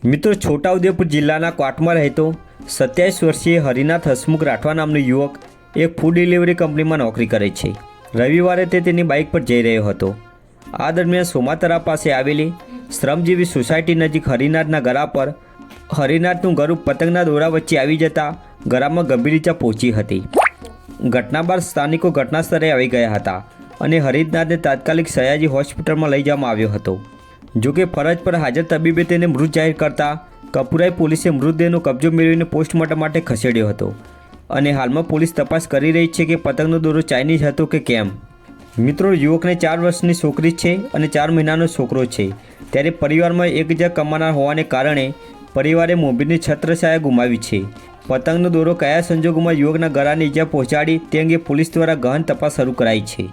મિત્રો, છોટાઉદેપુર જિલ્લાના ક્વાંટમાં રહેતો 27 વર્ષીય હરિનાથ હસમુખ રાઠવા નામનો યુવક એક ફૂડ ડિલિવરી કંપનીમાં નોકરી કરે છે। રવિવારે તે તેની બાઇક પર જઈ રહ્યો હતો। આ દરમિયાન સોમાતરા પાસે આવેલી શ્રમજીવી સોસાયટી નજીક હરિનાથના ગળા પર હરિનાથનું ગળું પતંગના દોરા વચ્ચે આવી જતાં ગળામાં ગંભીર ઈજા પહોંચી હતી। ઘટના બાદ સ્થાનિકો ઘટના સ્થળે આવી ગયા હતા અને હરિનાથને તાત્કાલિક સયાજી હોસ્પિટલમાં લઈ જવામાં આવ્યો હતો। જોકે ફરજ પર હાજર તબીબે તેને મૃત જાહેર કરતાં કપુરાઈ પોલીસે મૃતદેહનો કબજો મેળવીને પોસ્ટમોર્ટમ માટે ખસેડ્યો હતો અને હાલમાં પોલીસ તપાસ કરી રહી છે કે પતંગનો દોરો ચાઇનીઝ હતો કે કેમ। મિત્રો, યુવકને 4 વર્ષની છોકરી છે અને 4 મહિનાનો છોકરો છે, ત્યારે પરિવારમાં એક જ કમાનાર હોવાને કારણે પરિવારે મોભીની છત્રછાયા ગુમાવી છે। પતંગનો દોરો કયા સંજોગોમાં યુવકના ગળાને ઈજા પહોંચાડી તે અંગે પોલીસ દ્વારા ગહન તપાસ શરૂ કરાઈ છે।